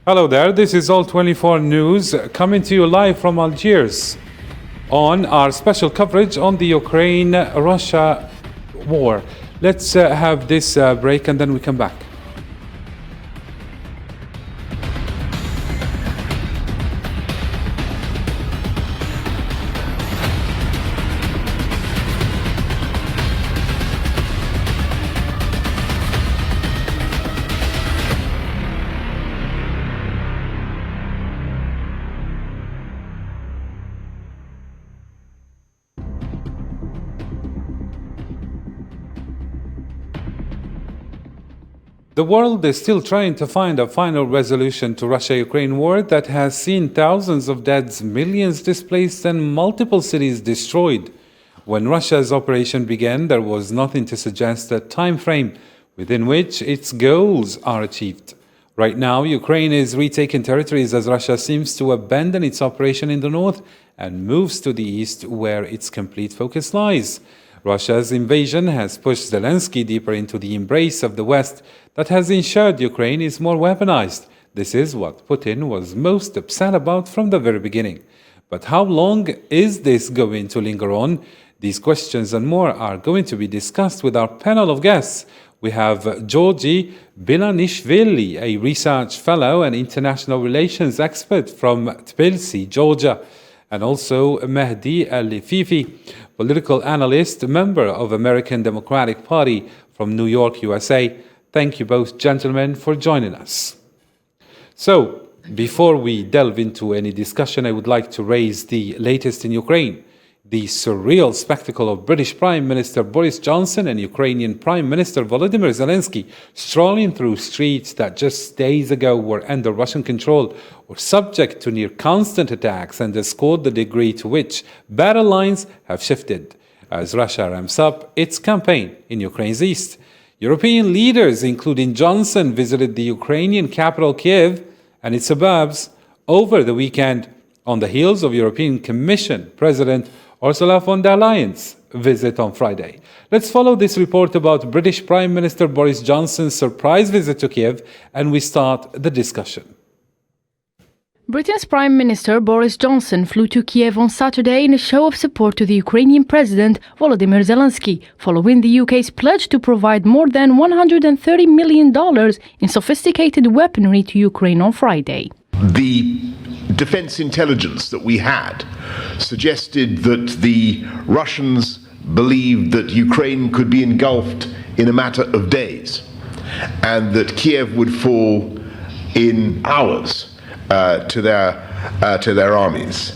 Hello there, this is All 24 News coming to you live from Algiers on our special coverage on the Ukraine-Russia war. Let's have this break and then we come back. The world is still trying to find a final resolution to Russia-Ukraine war that has seen thousands of deaths, millions displaced, and multiple cities destroyed. When Russia's operation began, there was nothing to suggest a time frame within which its goals are achieved. Right now, Ukraine is retaking territories as Russia seems to abandon its operation in the north and moves to the east, where its complete focus lies. Russia's invasion has pushed Zelensky deeper into the embrace of the West that has ensured Ukraine is more weaponized. This is what Putin was most upset about from the very beginning. But how long is this going to linger on? These questions and more are going to be discussed with our panel of guests. We have Georgi Bilanishvili, a research fellow and international relations expert from Tbilisi, Georgia, and also Mehdi Al-Lififi, political analyst, member of American Democratic Party from New York, USA. Thank you both, gentlemen, for joining us. So, before we delve into any discussion, I would like to raise the latest in Ukraine. The surreal spectacle of British Prime Minister Boris Johnson and Ukrainian Prime Minister Volodymyr Zelensky strolling through streets that just days ago were under Russian control or subject to near constant attacks underscored the degree to which battle lines have shifted as Russia ramps up its campaign in Ukraine's east. European leaders, including Johnson, visited the Ukrainian capital Kiev and its suburbs over the weekend on the heels of European Commission President Ursula von der Leyen's visit on Friday. Let's follow this report about British Prime Minister Boris Johnson's surprise visit to Kiev, and we start the discussion. Britain's Prime Minister Boris Johnson flew to Kiev on Saturday in a show of support to the Ukrainian President Volodymyr Zelensky, following the UK's pledge to provide more than $130 million in sophisticated weaponry to Ukraine on Friday. The defense intelligence that we had suggested that the Russians believed that Ukraine could be engulfed in a matter of days and that Kiev would fall in hours to their armies,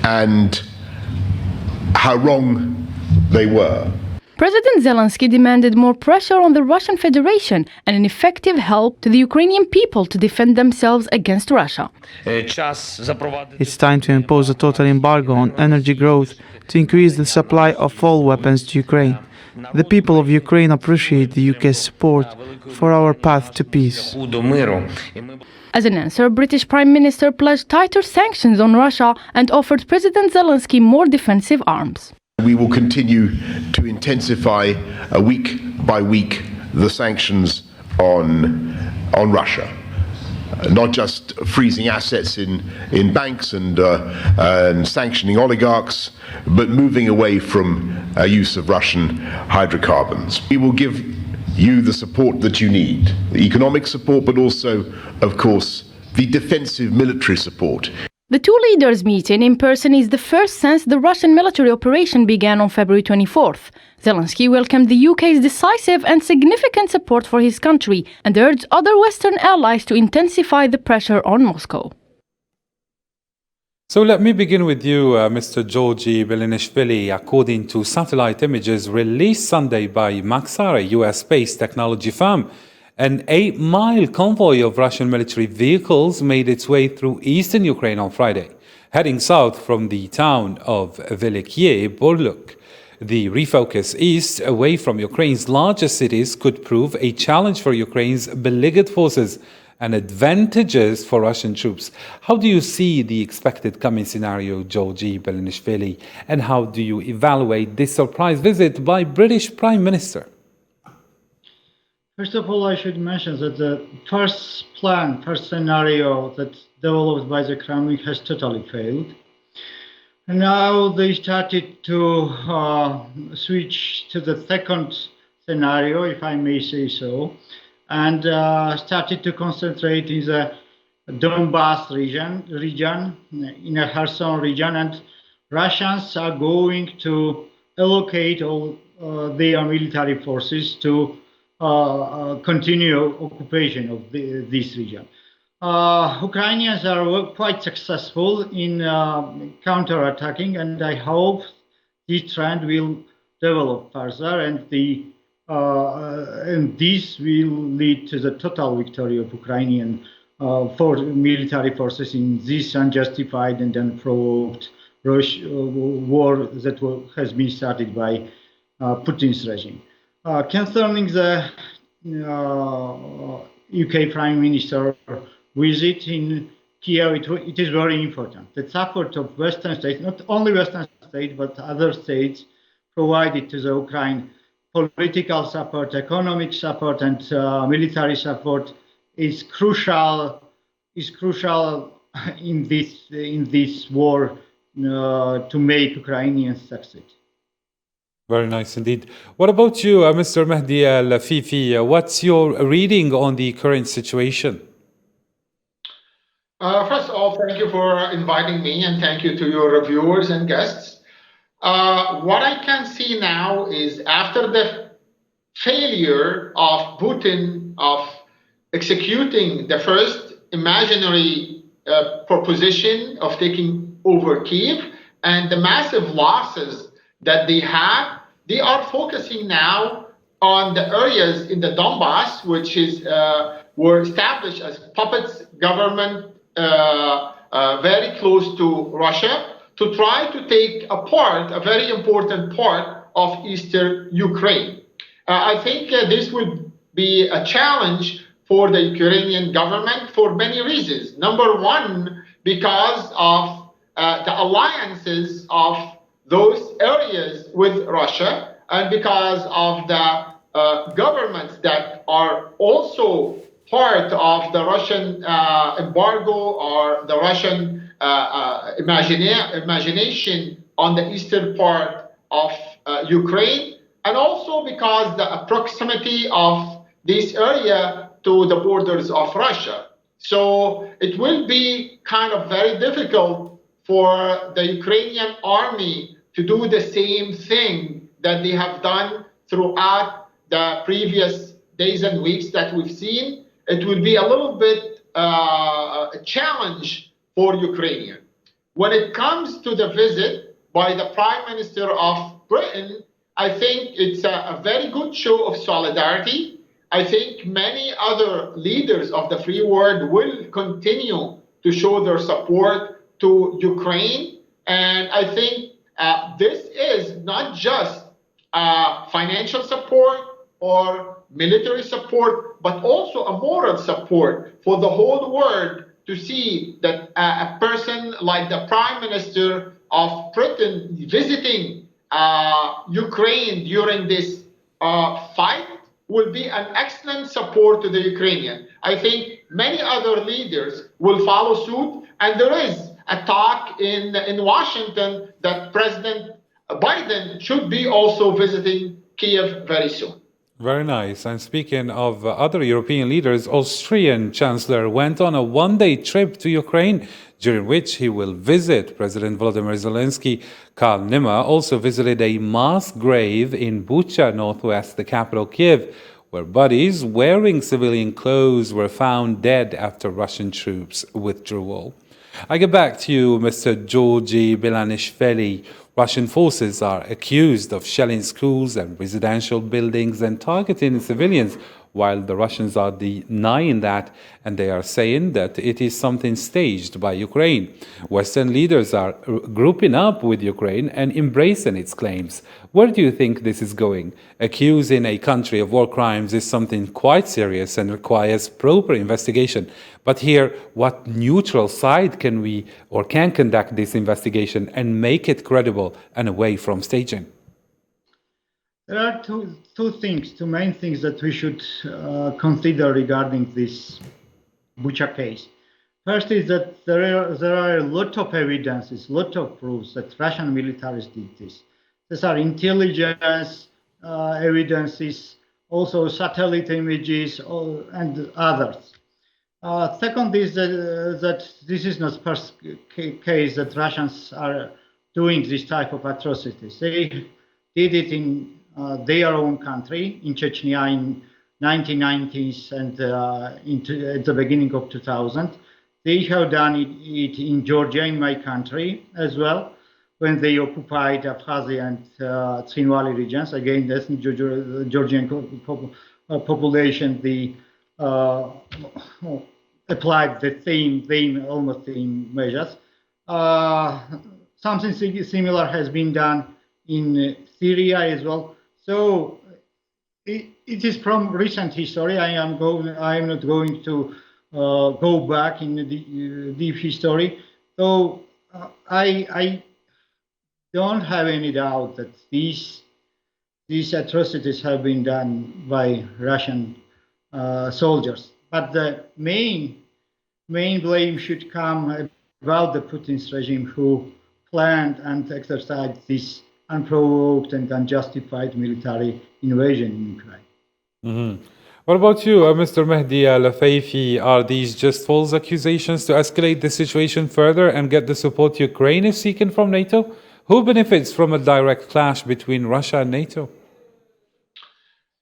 and how wrong they were. President Zelensky demanded more pressure on the Russian Federation and an effective help to the Ukrainian people to defend themselves against Russia. It's time to impose a total embargo on energy growth to increase the supply of all weapons to Ukraine. The people of Ukraine appreciate the UK's support for our path to peace. As an answer, British Prime Minister pledged tighter sanctions on Russia and offered President Zelensky more defensive arms. We will continue to intensify week by week the sanctions on Russia. Not just freezing assets in banks and sanctioning oligarchs, but moving away from use of Russian hydrocarbons. We will give you the support that you need, the economic support, but also, of course, the defensive military support. The two leaders meeting in person is the first since the Russian military operation began on February 24th. Zelensky welcomed the UK's decisive and significant support for his country and urged other Western allies to intensify the pressure on Moscow. So let me begin with you, Mr. Georgi Bilanishvili. According to satellite images released Sunday by Maxar, a US-based technology firm, an 8-mile convoy of Russian military vehicles made its way through eastern Ukraine on Friday, heading south from the town of Velikie Burluk. The refocus east, away from Ukraine's largest cities, could prove a challenge for Ukraine's beleaguered forces and advantages for Russian troops. How do you see the expected coming scenario, Georgi Bilanishvili, and how do you evaluate this surprise visit by British Prime Minister? First of all, I should mention that the first scenario that developed by the Kremlin has totally failed. And now they started to switch to the second scenario, if I may say so, and started to concentrate in the Donbass region, in the Kherson region, and Russians are going to allocate all their military forces to continue occupation of this region. Ukrainians are quite successful in counterattacking, and I hope this trend will develop further, and this will lead to the total victory of Ukrainian military forces in this unjustified and unprovoked war that has been started by Putin's regime. Concerning the UK Prime Minister visit in Kiev, it is very important. The support of Western states, not only Western states, but other states, provided to the Ukraine political support, economic support, and military support is crucial in this war to make Ukrainians succeed. Very nice indeed. What about you, Mr. Mahdi Al-Fifi? What's your reading on the current situation? First of all, thank you for inviting me, and thank you to your viewers and guests. What I can see now is after the failure of Putin of executing the first imaginary proposition of taking over Kiev and the massive losses that they have, they are focusing now on the areas in the Donbass, which were established as puppets government very close to Russia, to try to take apart a very important part of eastern Ukraine. I think this would be a challenge for the Ukrainian government for many reasons. Number one, because of the alliances of those areas with Russia, and because of the governments that are also part of the Russian embargo or the Russian imagination on the eastern part of Ukraine, and also because the proximity of this area to the borders of Russia. So it will be kind of very difficult for the Ukrainian army to do the same thing that they have done throughout the previous days and weeks that we've seen. It will be a little bit a challenge for Ukrainian. When it comes to the visit by the Prime Minister of Britain, I think it's a very good show of solidarity. I think many other leaders of the free world will continue to show their support to Ukraine. And I think this is not just financial support or military support, but also a moral support for the whole world to see that a person like the Prime Minister of Britain visiting Ukraine during this fight will be an excellent support to the Ukrainian. I think many other leaders will follow suit, and there is a talk in Washington that President Biden should be also visiting Kiev very soon. Very nice. And speaking of other European leaders, Austrian Chancellor went on a one-day trip to Ukraine, during which he will visit President Volodymyr Zelensky. Karl Nimmer also visited a mass grave in BUCHA, northwest the capital Kiev, where bodies wearing civilian clothes were found dead after Russian troops withdrew. I get back to you, Mr. Georgi Belanishvili. Russian forces are accused of shelling schools and residential buildings and targeting civilians, while the Russians are denying that, and they are saying that it is something staged by Ukraine. Western leaders are grouping up with Ukraine and embracing its claims. Where do you think this is going? Accusing a country of war crimes is something quite serious and requires proper investigation. But here, what neutral side can conduct this investigation and make it credible and away from staging? There are two main things that we should consider regarding this BUCHA case. First is that there are a lot of evidences, lot of proofs that Russian militaries did this. These are intelligence evidences, also satellite images, and others. Second is that this is not first case that Russians are doing this type of atrocities. They did it in their own country, in Chechnya in 1990s and at the beginning of 2000. They have done it in Georgia, in my country, as well, when they occupied Abkhazia and Tsinwali regions. Again, that's the Georgian population. They applied the almost same measures. Something similar has been done in Syria as well. So it is from recent history. I am not going to go back in the deep history. So I don't have any doubt that these atrocities have been done by Russian soldiers. But the main blame should come about the Putin's regime, who planned and exercised this unprovoked and unjustified military invasion in Ukraine. Mm-hmm. What about you, Mr. Mehdi Al-Lafaifi? Are these just false accusations to escalate the situation further and get the support Ukraine is seeking from NATO? Who benefits from a direct clash between Russia and NATO?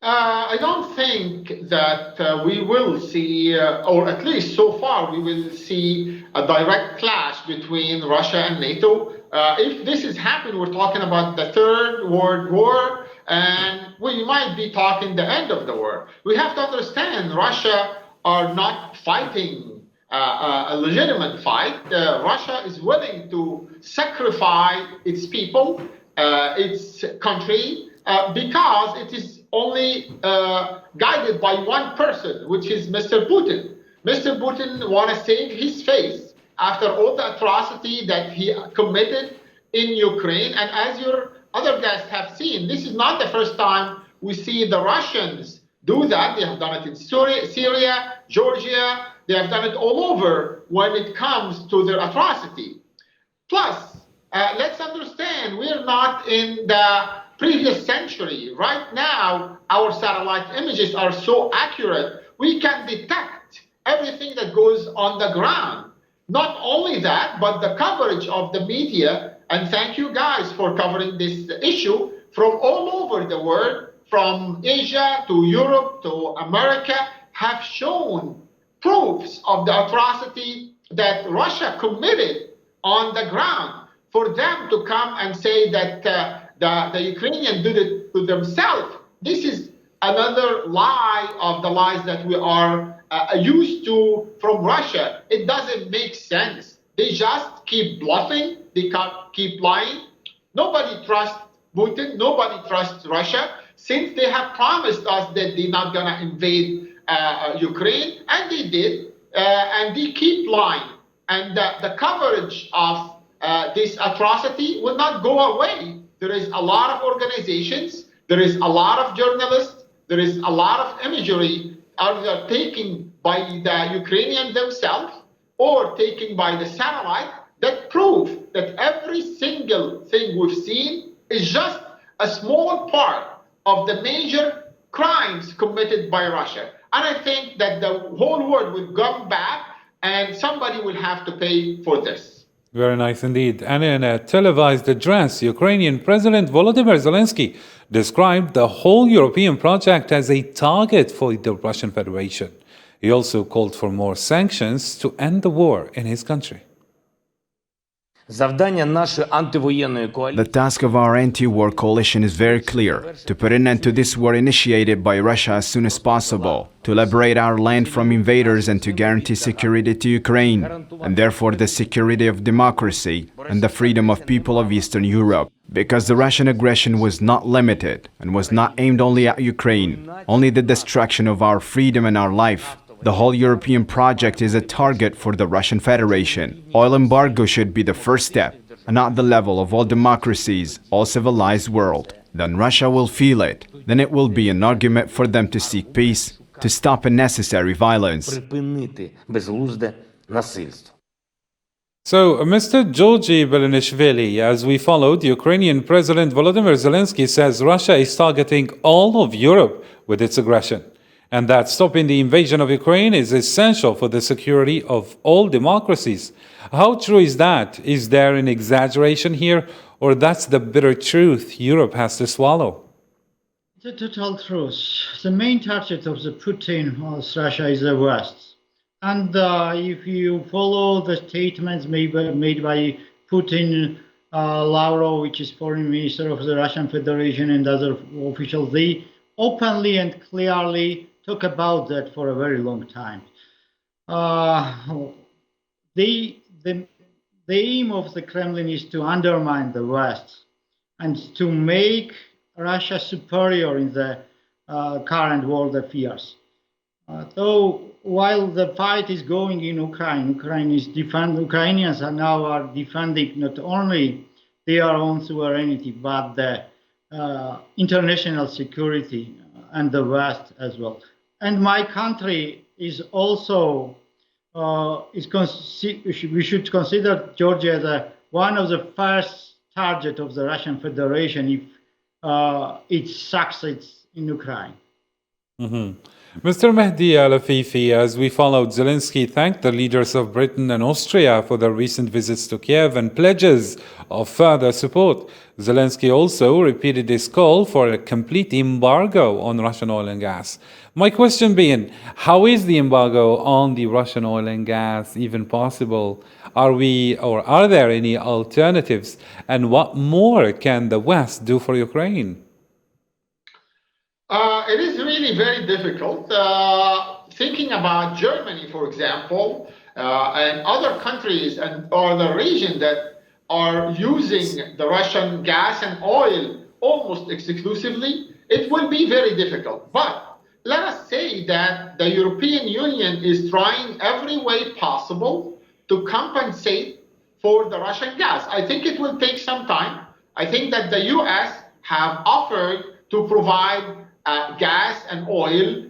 I don't think that we will see, or at least so far, we will see a direct clash between Russia and NATO. If this is happening, we're talking about the Third World War, and we might be talking the end of the war. We have to understand Russia are not fighting a legitimate fight. Russia is willing to sacrifice its people, its country, because it is only guided by one person, which is Mr. Putin. Mr. Putin wants to save his face after all the atrocity that he committed in Ukraine. And as your other guests have seen, this is not the first time we see the Russians do that. They have done it in Syria, Georgia. They have done it all over when it comes to their atrocity. Plus, let's understand, we're not in the previous century. Right now, our satellite images are so accurate, we can detect everything that goes on the ground. Not only that, but the coverage of the media, and thank you guys for covering this issue, from all over the world, from Asia to Europe to America, have shown proofs of the atrocity that Russia committed on the ground. For them to come and say that the Ukrainians did it to themselves, this is another lie of the lies that we are used to from Russia. It doesn't make sense. They just keep bluffing, they keep lying. Nobody trusts Putin, nobody trusts Russia, since they have promised us that they're not going to invade Ukraine, and they did, and they keep lying. And the coverage of this atrocity will not go away. There is a lot of organizations, there is a lot of journalists, there is a lot of imagery either taken by the Ukrainians themselves or taken by the satellite that prove that every single thing we've seen is just a small part of the major crimes committed by Russia. And I think that the whole world will come back and somebody will have to pay for this. Very nice indeed. And in a televised address, Ukrainian President Volodymyr Zelensky described the whole European project as a target for the Russian Federation. He also called for more sanctions to end the war in his country. The task of our anti-war coalition is very clear: to put an end to this war initiated by Russia as soon as possible, to liberate our land from invaders and to guarantee security to Ukraine, and therefore the security of democracy and the freedom of people of Eastern Europe. Because the Russian aggression was not limited and was not aimed only at Ukraine, only the destruction of our freedom and our life. The whole European project is a target for the Russian Federation. Oil embargo should be the first step, and at the level of all democracies, all civilized world. then Russia will feel it. Then it will be an argument for them to seek peace, to stop unnecessary violence. So, Mr. Georgy Belenishvili, as we followed, Ukrainian President Volodymyr Zelensky says Russia is targeting all of Europe with its aggression, and that stopping the invasion of Ukraine is essential for the security of all democracies. How true is that? Is there an exaggeration here, or that's the bitter truth Europe has to swallow? The total truth. The main target of the Putin of Russia is the West. And if you follow the statements made by Putin, Lavrov, which is foreign minister of the Russian Federation, and other officials, they openly and clearly talk about that for a very long time. The aim of the Kremlin is to undermine the West and to make Russia superior in the current world affairs. Though while the fight is going in Ukrainians are defending not only their own sovereignty but the international security and the West as well. And my country is also we should consider Georgia as one of the first target of the Russian Federation if it succeeds in Ukraine. Mm-hmm. Mr. Mehdi Al-Afifi, as we followed, Zelensky thanked the leaders of Britain and Austria for their recent visits to Kiev and pledges of further support. Zelensky also repeated his call for a complete embargo on Russian oil and gas. My question being, how is the embargo on the Russian oil and gas even possible? Are there any alternatives? And what more can the West do for Ukraine? It is really very difficult. Thinking about Germany, for example, and other countries or the region that are using the Russian gas and oil almost exclusively, it will be very difficult. But let us say that the European Union is trying every way possible to compensate for the Russian gas. I think it will take some time. I think that the US have offered to provide gas and oil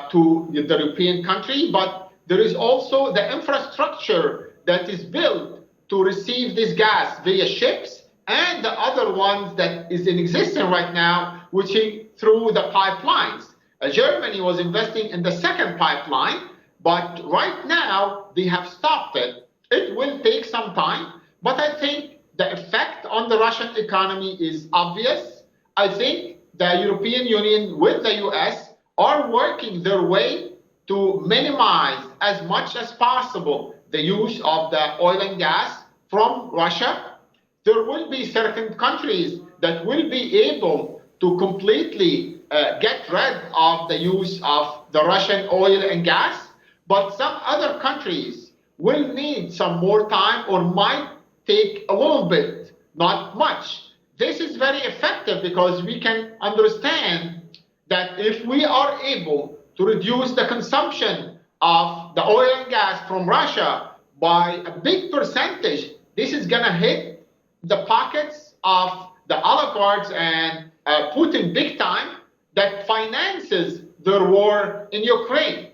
to the European country, but there is also the infrastructure that is built to receive this gas via ships and the other ones that is in existence right now, which is through the pipelines. Germany was investing in the second pipeline, but right now they have stopped it. It will take some time, but I think the effect on the Russian economy is obvious. I think the European Union with the US are working their way to minimize as much as possible the use of the oil and gas from Russia. There will be certain countries that will be able to completely get rid of the use of the Russian oil and gas, but some other countries will need some more time or might take a little bit, not much. This is very effective because we can understand that if we are able to reduce the consumption of the oil and gas from Russia by a big percentage, this is going to hit the pockets of the oligarchs and Putin big time that finances their war in Ukraine.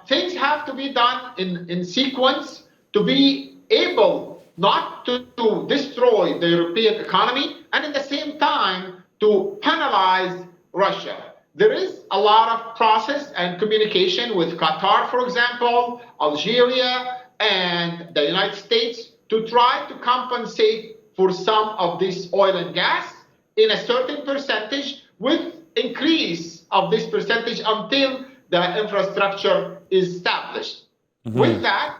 Things have to be done in sequence to be able not to destroy the European economy and at the same time to penalize Russia. There is a lot of process and communication with Qatar, for example, Algeria, and the United States to try to compensate for some of this oil and gas in a certain percentage with increase of this percentage until the infrastructure is established. Mm-hmm. With that,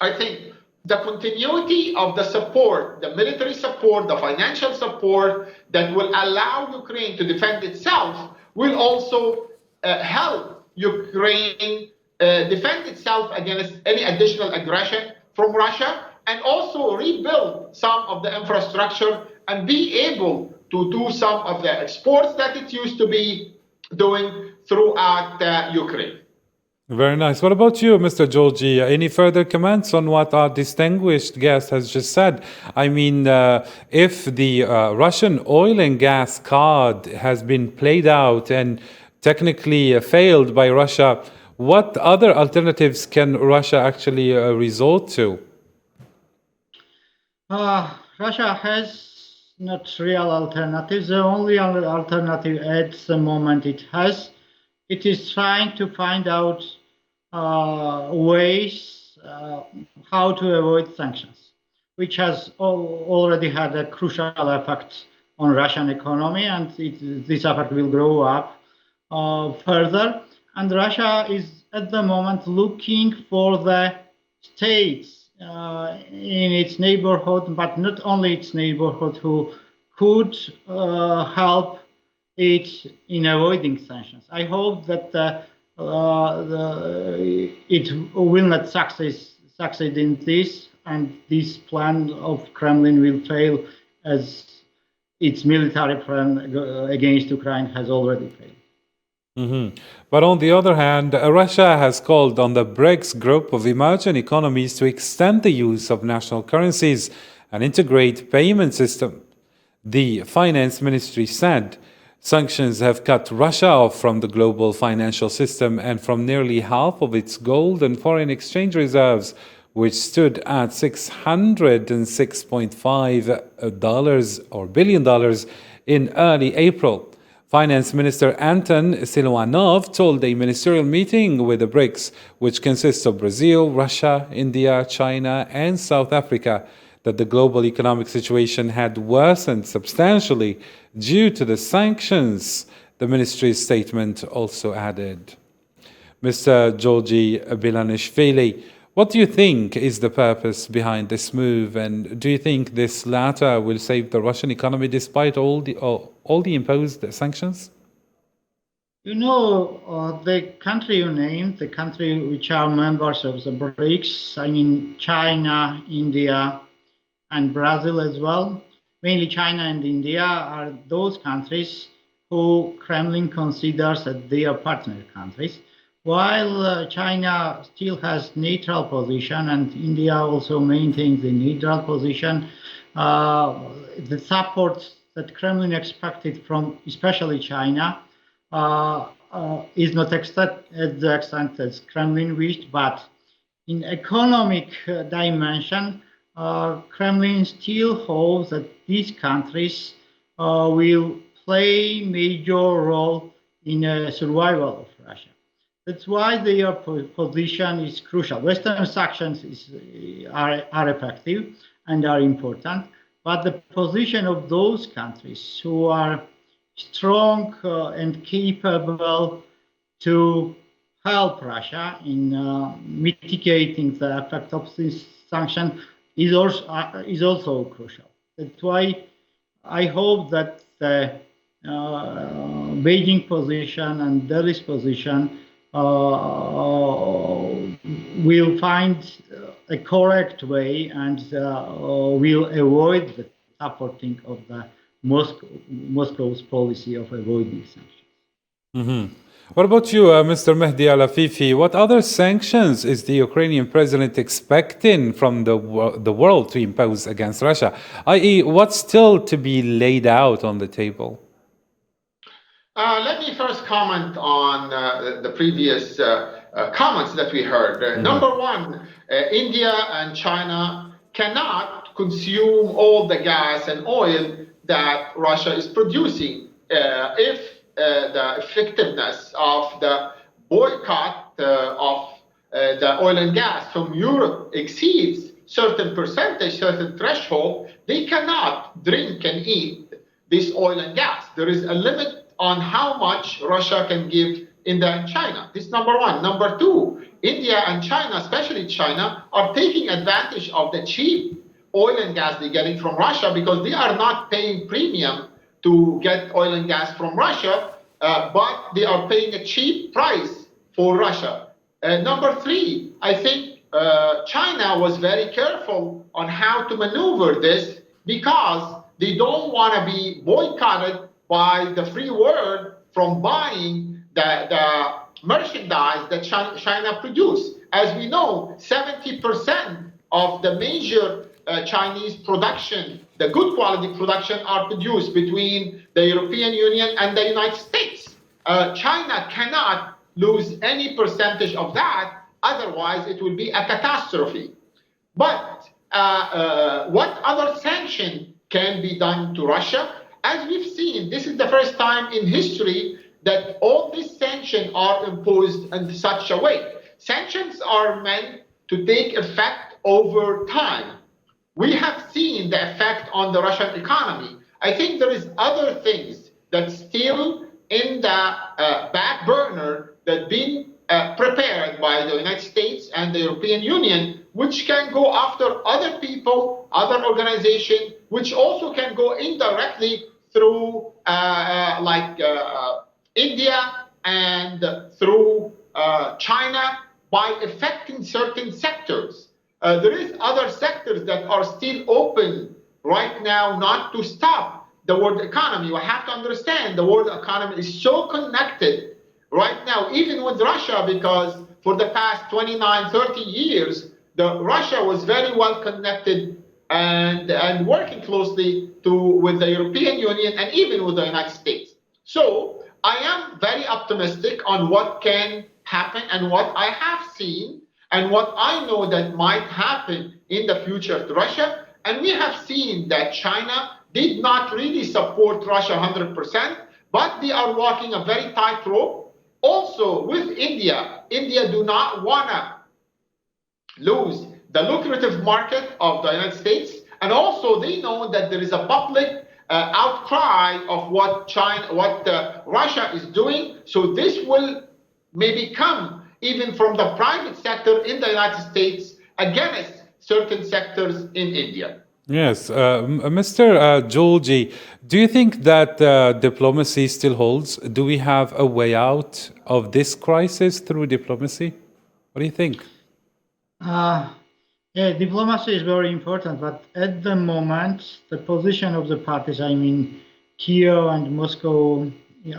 I think the continuity of the support, the military support, the financial support that will allow Ukraine to defend itself will also help Ukraine defend itself against any additional aggression from Russia and also rebuild some of the infrastructure and be able to do some of the exports that it used to be doing throughout Ukraine. Very nice. What about you, Mr. Georgi? Any further comments on what our distinguished guest has just said? I mean, if the Russian oil and gas card has been played out and technically failed by Russia, what other alternatives can Russia actually resort to? Russia has not real alternatives. The only alternative at the moment it is trying to find out ways how to avoid sanctions, which has already had a crucial effect on Russian economy, and this effect will grow up further. And Russia is at the moment looking for the states in its neighborhood, but not only its neighborhood, who could help it in avoiding sanctions. I hope that it will not succeed in this, and this plan of Kremlin will fail, as its military plan against Ukraine has already failed. Mm-hmm. But on the other hand, Russia has called on the BRICS group of emerging economies to extend the use of national currencies and integrate payment system. The finance ministry said sanctions have cut Russia off from the global financial system and from nearly half of its gold and foreign exchange reserves, which stood at $606.5 billion in early April. Finance Minister Anton Siluanov told a ministerial meeting with the BRICS, which consists of Brazil, Russia, India, China, and South Africa, that the global economic situation had worsened substantially due to the sanctions, the ministry's statement also added. Mr. Georgi Bilanishvili, what do you think is the purpose behind this move, and do you think this latter will save the Russian economy despite all the imposed sanctions? You know, the country you named, the country which are members of the BRICS, I mean China, India, and Brazil as well, mainly China and India, are those countries who Kremlin considers that they are partner countries, while China still has neutral position and India also maintains the neutral position. The support that Kremlin expected from especially China is not at the extent as Kremlin wished, but in economic dimension, Kremlin still hopes that these countries will play major role in the survival of Russia. That's why their position is crucial. Western sanctions are effective and are important, but the position of those countries who are strong and capable to help Russia in mitigating the effect of this sanction is also crucial. That's why I hope that the Beijing position and Delhi's position will find a correct way and will avoid the supporting of the Moscow's policy of avoiding sanctions. Mm-hmm. What about you, Mr. Mehdi Al-Afifi? What other sanctions is the Ukrainian president expecting from the world to impose against Russia? I.e., what's still to be laid out on the table? Let me first comment on the previous comments that we heard. Number one, India and China cannot consume all the gas and oil that Russia is producing. If the effectiveness of the boycott of the oil and gas from Europe exceeds certain percentage, certain threshold, they cannot drink and eat this oil and gas. There is a limit on how much Russia can give India and China. This is number one. Number two, India and China, especially China, are taking advantage of the cheap oil and gas they're getting from Russia because they are not paying premium to get oil and gas from Russia, but they are paying a cheap price for Russia. Number three, I think China was very careful on how to maneuver this because they don't want to be boycotted by the free world from buying the merchandise that China produces. As we know, 70% of the major Chinese production, the good quality production, are produced between the European Union and the United States. China cannot lose any percentage of that, otherwise it will be a catastrophe. But what other sanction can be done to Russia? As we've seen, this is the first time in history that all these sanctions are imposed in such a way. Sanctions are meant to take effect over time. We have seen the effect on the Russian economy. I think there is other things that's still in the back burner that been prepared by the United States and the European Union, which can go after other people, other organizations, which also can go indirectly through India and through China by affecting certain sectors. There is other sectors that are still open right now, not to stop the world economy. We have to understand the world economy is so connected right now, even with Russia, because for the past 29, 30 years, Russia was very well connected and working closely with the European Union and even with the United States. So I am very optimistic on what can happen and what I have seen and what I know that might happen in the future to Russia. And we have seen that China did not really support Russia 100%, but they are walking a very tight rope. Also with India, India do not want to lose the lucrative market of the United States. And also they know that there is a public outcry of what Russia is doing. So this will maybe come even from the private sector in the United States against certain sectors in India. Yes. Mr. Georgi, do you think that diplomacy still holds? Do we have a way out of this crisis through diplomacy? What do you think? Yeah, diplomacy is very important, but at the moment, the position of the parties, I mean, Kiev and Moscow,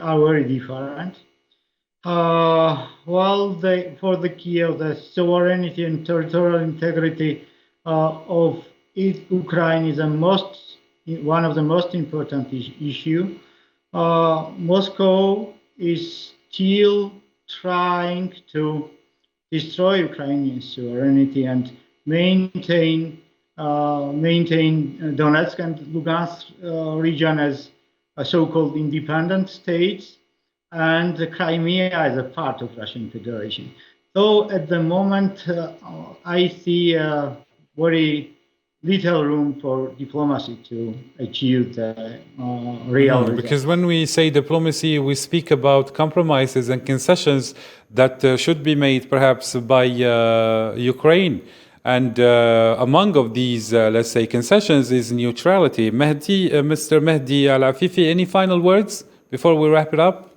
are very different. For the Kiev, the sovereignty and territorial integrity of Ukraine is one of the most important issue. Moscow is still trying to destroy Ukrainian sovereignty and maintain Donetsk and Lugansk region as a so-called independent states, and the Crimea as a part of Russian Federation. So at the moment, I see very little room for diplomacy to achieve the real result. Because when we say diplomacy, we speak about compromises and concessions that should be made perhaps by Ukraine. And among of these, let's say, concessions is neutrality. Mr. Mehdi Al-Afifi, any final words before we wrap it up?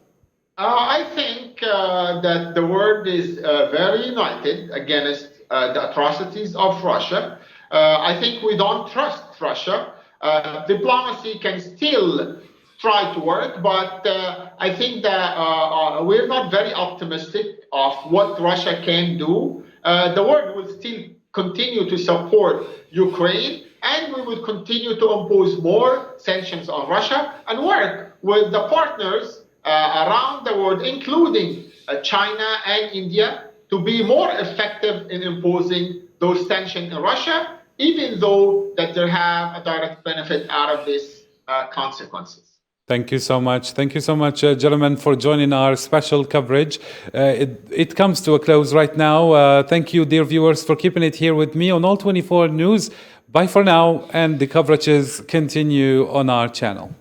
I think that the world is very united against the atrocities of Russia. I think we don't trust Russia. Diplomacy can still try to work, but I think that we're not very optimistic of what Russia can do. The world will still continue to support Ukraine, and we will continue to impose more sanctions on Russia and work with the partners around the world, including China and India, to be more effective in imposing those sanctions in Russia, even though that they have a direct benefit out of these consequences. Thank you so much. Thank you so much, gentlemen, for joining our special coverage. It comes to a close right now. Thank you, dear viewers, for keeping it here with me on All 24 News. Bye for now, and the coverages continue on our channel.